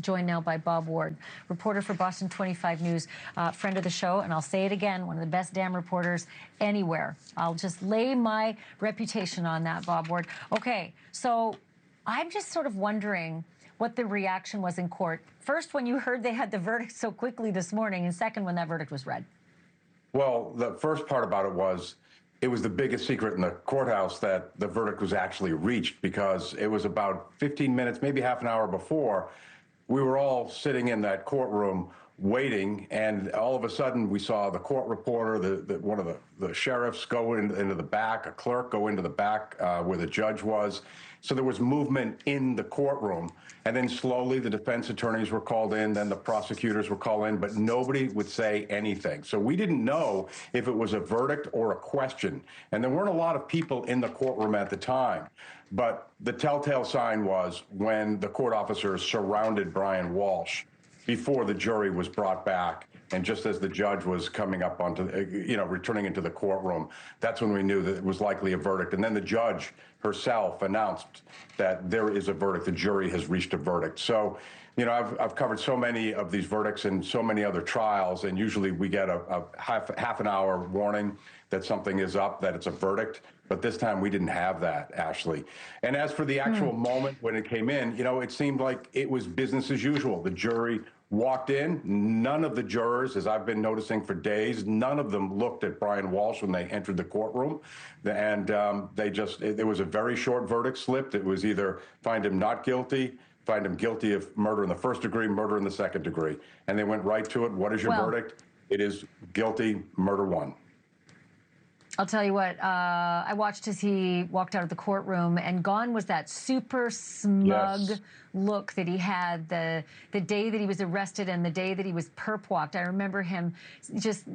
joined now by Bob Ward, reporter for Boston 25 News, friend of the show, and I'll say it again, one of the best damn reporters anywhere. I'll just lay my reputation on that, Bob Ward. Okay, so I'm just sort of wondering what the reaction was in court. First, when you heard they had the verdict so quickly this morning, and second, when that verdict was read. Well, the first part about it was the biggest secret in the courthouse that the verdict was actually reached, because it was about 15 minutes, maybe half an hour before, we were all sitting in that courtroom waiting, and all of a sudden we saw the court reporter, one of the sheriffs go into the back, a clerk go into the back where the judge was. So there was movement in the courtroom, and then slowly the defense attorneys were called in, then the prosecutors were called in, but nobody would say anything. So we didn't know if it was a verdict or a question, and there weren't a lot of people in the courtroom at the time. But the telltale sign was when the court officers surrounded Brian Walshe before the jury was brought back, and just as the judge was coming up onto, returning into the courtroom, that's when we knew that it was likely a verdict. And then the judge herself announced that there is a verdict. The jury has reached a verdict. So, I've covered so many of these verdicts and so many other trials, and usually we get a half an hour warning that something is up, that it's a verdict. But this time we didn't have that, Ashleigh. And as for the actual moment when it came in, it seemed like it was business as usual. The jury walked in. None of the jurors, as I've been noticing for days, none of them looked at Brian Walshe when they entered the courtroom. And it was a very short verdict slip. It was either find him not guilty, find him guilty of murder in the first degree, murder in the second degree. And they went right to it. What is your verdict? It is guilty, murder one. I'll tell you what, I watched as he walked out of the courtroom, and gone was that super smug look that he had the day that he was arrested and the day that he was perp walked. I remember him just,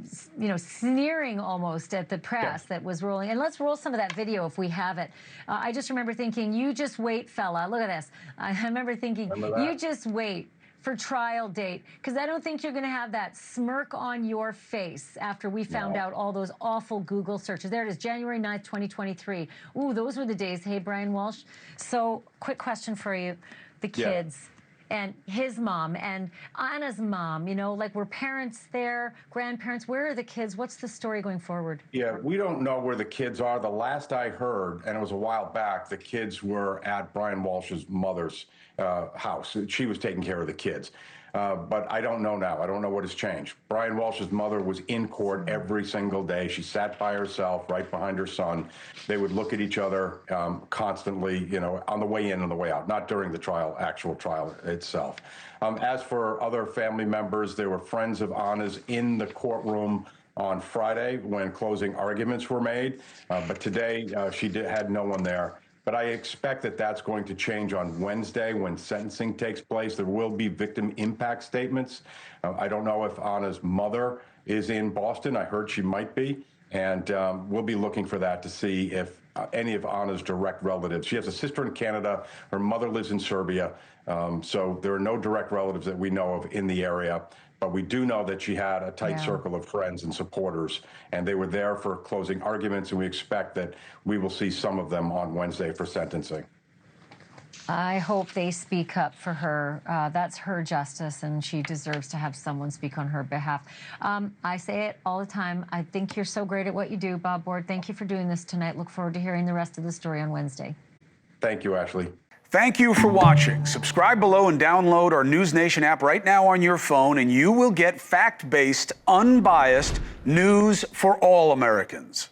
sneering almost at the press that was rolling. And let's roll some of that video if we have it. I just remember thinking, you just wait, fella. Look at this. I remember thinking, you just wait for trial date, because I don't think you're going to have that smirk on your face after we found out all those awful Google searches. There it is, January 9th, 2023. Ooh, those were the days. Hey, Brian Walshe. So, quick question for you. The kids and his mom and Anna's mom, were parents there, grandparents? Where are the kids? What's the story going forward? Yeah, we don't know where the kids are. The last I heard, and it was a while back, the kids were at Brian Walshe's mother's house. She was taking care of the kids. But I don't know now. I don't know what has changed. Brian Walshe's mother was in court every single day. She sat by herself right behind her son. They would look at each other constantly, on the way in and the way out, not during the actual trial itself. As for other family members, there were friends of Anna's in the courtroom on Friday when closing arguments were made. But today she had no one there. But I expect that that's going to change on Wednesday when sentencing takes place. There will be victim impact statements. I don't know if Anna's mother is in Boston. I heard she might be. And we'll be looking for that to see if any of Anna's direct relatives. She has a sister in Canada. Her mother lives in Serbia. So there are no direct relatives that we know of in the area. But we do know that she had a tight circle of friends and supporters, and they were there for closing arguments, and we expect that we will see some of them on Wednesday for sentencing. I hope they speak up for her. That's her justice, and she deserves to have someone speak on her behalf. I say it all the time. I think you're so great at what you do, Bob Ward. Thank you for doing this tonight. Look forward to hearing the rest of the story on Wednesday. Thank you, Ashleigh. Thank you for watching. Subscribe below and download our NewsNation app right now on your phone, and you will get fact-based, unbiased news for all Americans.